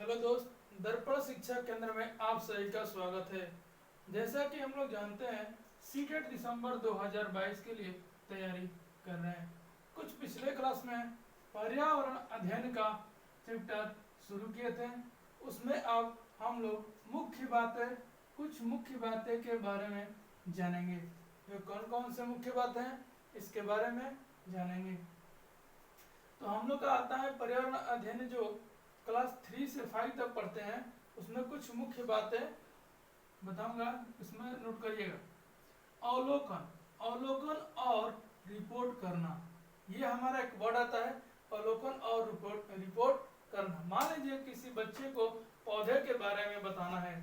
Hello दोस्त, दर्पण शिक्षा केंद्र में आप सभी का स्वागत है। जैसा कि हम लोग जानते हैं, सीटेट दिसंबर 2022 के लिए तैयारी कर रहे हैं। कुछ पिछले क्लास में पर्यावरण अध्ययन का चैप्टर शुरू किए थे। उसमें अब हम लोग कुछ मुख्य बातें के बारे में जानेंगे। वे कौन कौन से मुख्य बातें हैं इसके बारे में जानेंगे। तो हम लोग का आता है पर्यावरण अध्ययन, जो क्लास 3 से 5 तक पढ़ते हैं। उसमें कुछ मुख्य बातें बताऊंगा, इसमें नोट करिएगा। अवलोकन, अवलोकन और रिपोर्ट करना, ये हमारा एक वर्ड आता है। अवलोकन और रिपोर्ट करना। मान लीजिए किसी बच्चे को पौधे के बारे में बताना है,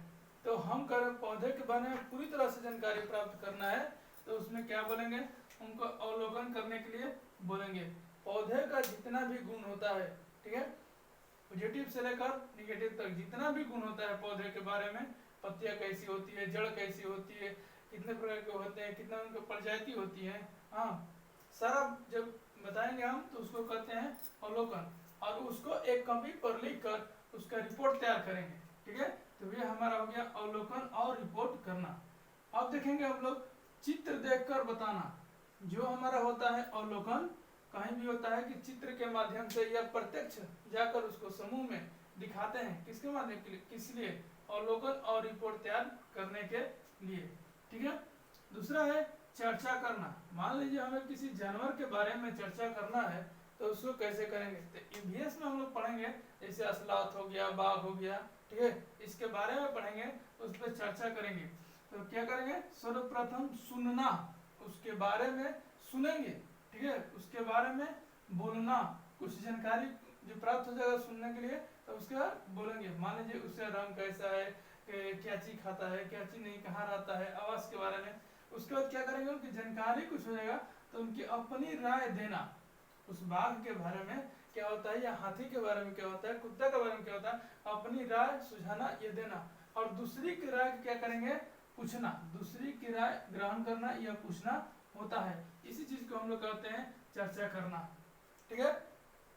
तो हम करें पौधे के बारे में पूरी तरह से जानकारी प्राप्त करना है, तो उसमें क्या बोलेंगे, उनको अवलोकन करने के लिए बोलेंगे। पौधे का जितना भी गुण होता है, ठीक है, पॉजिटिव से लेकर निगेटिव तक जितना भी गुण होता है पौधे के बारे में, पत्तियां कैसी होती है, जड़ कैसी होती है, कितने प्रकार के होते हैं, कितना उनकी प्रजाति होती है, हाँ, सारा जब बताएंगे हम तो उसको कहते हैं अवलोकन। और उसको एक कॉपी पर लिख कर उसका रिपोर्ट तैयार करेंगे, ठीक है। तो ये हमारा हो गया अवलोकन और रिपोर्ट करना। अब देखेंगे हम लोग चित्र देखकर बताना। जो हमारा होता है अवलोकन, कहीं भी होता है कि चित्र के माध्यम से या प्रत्यक्ष जाकर उसको समूह में दिखाते हैं। किसके माध्यम के लिए, किस लिए, अवलोकन और रिपोर्ट तैयार करने के लिए, ठीक है। दूसरा है चर्चा करना। मान लीजिए हमें किसी जानवर के बारे में चर्चा करना है, तो उसको कैसे करेंगे, तो ईवीएस में हम लोग पढ़ेंगे। जैसे असलात हो गया, बाघ हो गया, ठीक है, इसके बारे में पढ़ेंगे, उस पर चर्चा करेंगे। तो क्या करेंगे, सर्वप्रथम सुनना, उसके बारे में सुनेंगे, ठीक है, उसके बारे में बोलना, कुछ जानकारी जो प्राप्त हो जाएगा सुनने के लिए, तो उसके बाद बोलेंगे। मान लीजिए उसका रंग कैसा है, क्या चीज खाता है, क्या चीज नहीं, कहाँ रहता है, आवास के बारे में। उसके बाद क्या करेंगे, उनकी जानकारी कुछ हो जाएगा तो उनकी अपनी राय देना। उस बाघ के बारे में क्या होता है, या हाथी के बारे में क्या होता है, कुत्ता के बारे में क्या होता है, अपनी राय सुझाना, ये देना। और दूसरी की राय क्या करेंगे, पूछना। दूसरी की राय ग्रहण करना या पूछना होता है। इसी चीज को हम लोग कहते हैं चर्चा करना, ठीक है।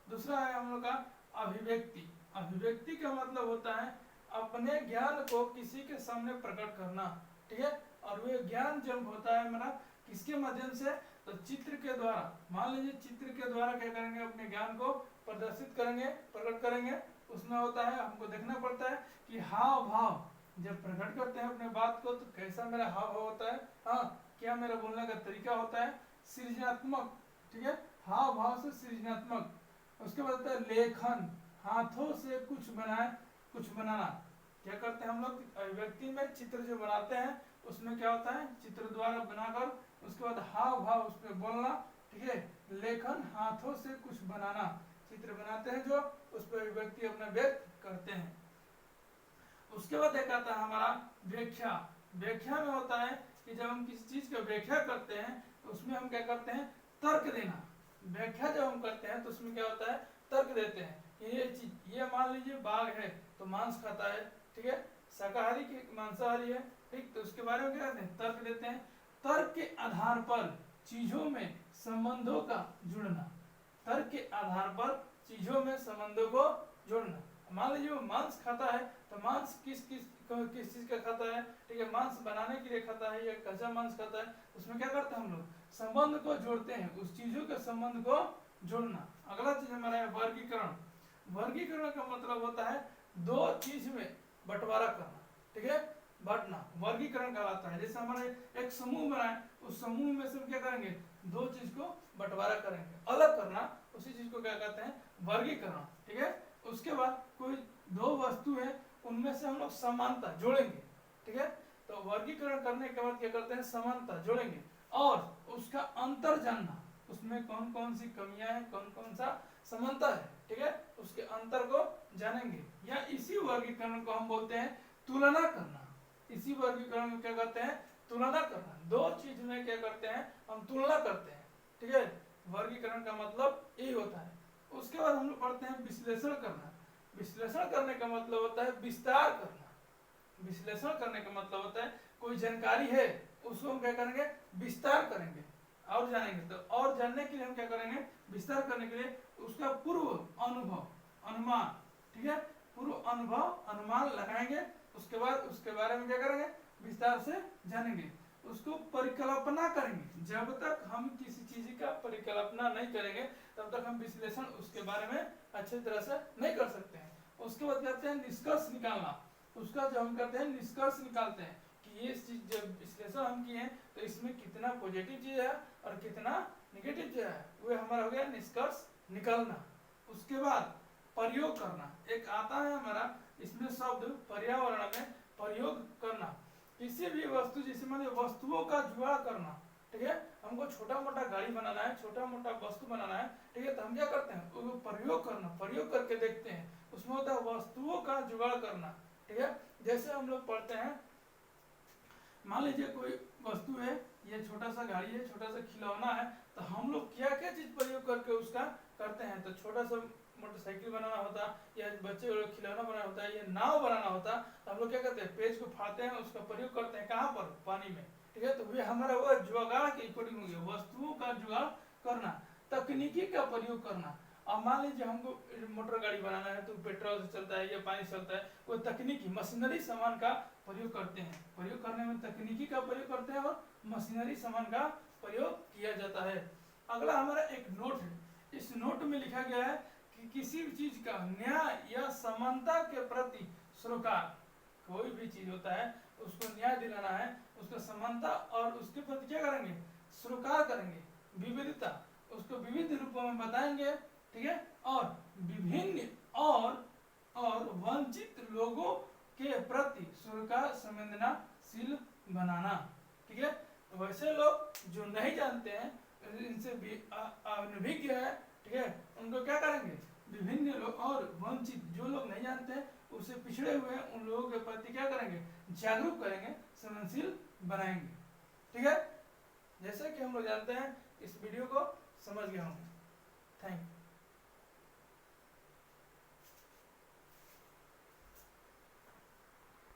दूसरा है हम लोग का अभिव्यक्ति। अभिव्यक्ति का मतलब होता है अपने ज्ञान को किसी के सामने प्रकट करना, ठीक है। और वह ज्ञान जब होता है हमारा किसके माध्यम से, तो चित्र के द्वारा। मान लीजिए चित्र के द्वारा क्या करेंगे, अपने ज्ञान को प्रदर्शित करेंगे, प्रकट करेंगे। उसमें होता है हमको देखना पड़ता है कि हाव भाव जब प्रकट करते हैं अपने बात को, तो कैसा मेरा हाव भाव होता है, हाँ, क्या मेरा बोलने का तरीका होता है, सृजनात्मक, ठीक है, हाव भाव से सृजनात्मक। उसके बाद होता है लेखन, हाथों से कुछ बनाए, कुछ बनाना। क्या करते हैं हम लोग, अभिव्यक्ति में चित्र जो बनाते हैं उसमें क्या होता है, चित्र द्वारा बनाकर उसके बाद हाव भाव उस पर बोलना, ठीक है। लेखन, हाथों से कुछ बनाना, चित्र बनाते हैं जो, उस पर अभिव्यक्ति अपना व्यक्त करते हैं। उसके बाद एक आता है हमारा व्याख्या। व्याख्या में होता है कि जब हम किसी चीज की व्याख्या करते हैं तो उसमें हम क्या करते हैं, तर्क देना। व्याख्या जब हम करते हैं तो उसमें क्या होता है, तर्क देते हैं कि ये चीज, ये मान लीजिए बाघ है तो मांस खाता है, ठीक है, शाकाहारी की मांसाहारी है, ठीक, तो उसके बारे में क्या कहते हैं, तर्क देते हैं। तर्क के आधार पर चीजों में संबंधों का जुड़ना। तर्क के आधार पर चीजों में संबंधों को जोड़ना। मान लीजिए वो मांस खाता है, तो मांस किस चीज का खाता है, ठीक है, मांस बनाने के लिए खाता है या कच्चा मांस खाता है। उसमें क्या करते हैं हम लोग, संबंध को जोड़ते हैं, उस चीजों के संबंध को जोड़ना। अगला चीज हमारा है वर्गीकरण। वर्गीकरण का मतलब होता है दो चीज में बंटवारा करना, ठीक है, बांटना वर्गीकरण कहलाता है। जैसे हमारे एक समूह बनाए, उस समूह में से हम क्या करेंगे, दो चीज को बंटवारा करेंगे, अलग करना, उसी चीज को क्या कहते हैं, वर्गीकरण, ठीक है। उसके बाद कोई दो वस्तु है, उनमें से हम लोग समानता जोड़ेंगे, ठीक है। तो वर्गीकरण करने के बाद क्या करते हैं, समानता जोड़ेंगे और उसका अंतर जानना, उसमें कौन कौन सी कमियां हैं, कौन कौन सा समानता है, ठीक है, उसके अंतर को जानेंगे। या इसी वर्गीकरण को हम बोलते हैं तुलना करना। इसी वर्गीकरण में क्या करते हैं, तुलना करना। दो चीज में क्या करते हैं, हम तुलना करते हैं, ठीक है। वर्गीकरण का मतलब यही होता है। उसके बाद हम लोग पढ़ते हैं विश्लेषण करना। विश्लेषण करने का मतलब होता है विस्तार करना। विश्लेषण करने का मतलब होता है कोई जानकारी है उसको हम क्या करेंगे, विस्तार करेंगे और जानेंगे। तो और जानने के लिए हम क्या करेंगे, विस्तार करने के लिए उसका पूर्व अनुभव, अनुमान, ठीक है, पूर्व अनुभव अनुमान लगाएंगे, उसके बाद उसके बारे में क्या करेंगे, विस्तार से जानेंगे, उसको परिकल्पना करेंगे। जब तक हम किसी चीज का परिकल्पना नहीं करेंगे तब तक हम विश्लेषण उसके बारे में अच्छी तरह से नहीं कर सकते हैं। उसके बाद कहते हैं निष्कर्ष निकालना। उसका जब हम करते हैं निष्कर्ष निकालते हैं कि ये चीज जब विश्लेषण हम किए तो इसमें कितना पॉजिटिव चीज है और कितना निगेटिव चीज है, वो हमारा हो गया निष्कर्ष निकालना। उसके बाद प्रयोग करना एक आता है हमारा, इसमें शब्द पर्यावरण में प्रयोग करना। किसी भी वस्तु, जैसे मान लो वस्तुओं का जुगाड़ करना, ठीक है, हमको छोटा मोटा गाड़ी बनाना है, छोटा मोटा वस्तु बनाना है, ठीक है, तो हम क्या करते हैं, वो प्रयोग करना, प्रयोग करके देखते हैं, उसमें होता है वस्तुओं का जुगाड़ करना, ठीक है। जैसे हम लोग पढ़ते हैं, मान लीजिए कोई वस्तु है, ये छोटा सा गाड़ी है, छोटा सा खिलौना है, तो हम लोग क्या क्या चीज प्रयोग करके उसका करते हैं, तो छोटा सा मोटरसाइकिल बनाना होता या बच्चे खिलौना बनाना होता है, ये नाव बनाना होता, तो हम लोग क्या करते हैं, पेज को फाड़ते हैं, उसका प्रयोग करते हैं, कहाँ पर, पानी में, ठीक है। तो वे हमारा वो जुगाड़ के अकॉर्डिंग हो गया, वस्तुओं का जुगाड़ करना, तकनीकी का प्रयोग करना। अब मान लीजिए हमको मोटर गाड़ी बनाना है, तो पेट्रोल से चलता है या पानी से चलता है, कोई तकनीकी मशीनरी सामान का प्रयोग करते हैं, प्रयोग करने में तकनीकी का प्रयोग करते हैं और मशीनरी सामान का प्रयोग किया जाता है। अगला हमारा एक नोट है, इस नोट में लिखा गया है कि किसी भी चीज का न्याय या समानता के प्रति सरोकार, कोई भी चीज होता है उसको न्याय दिलाना है, उसको समानता और उसके प्रति क्या करेंगे, सरोकार करेंगे, विविधता, उसको विविध रूपों में बताएंगे, ठीक है, और विभिन्न और वंचित लोगों के प्रति सरोकार संवेदनाशील बनाना, ठीक है। वैसे लोग जो नहीं जानते हैं, इनसे भी अनभिज्ञ है, ठीक है, उनको क्या करेंगे, विभिन्न लोग और वंचित, जो लोग नहीं जानते हैं, उससे पिछड़े हुए हैं, उन लोगों के प्रति क्या करेंगे, जागरूक करेंगे, संवेदनशील बनाएंगे, ठीक है। जैसे कि हम लोग जानते हैं, इस वीडियो को समझ गए होंगे। Thank you.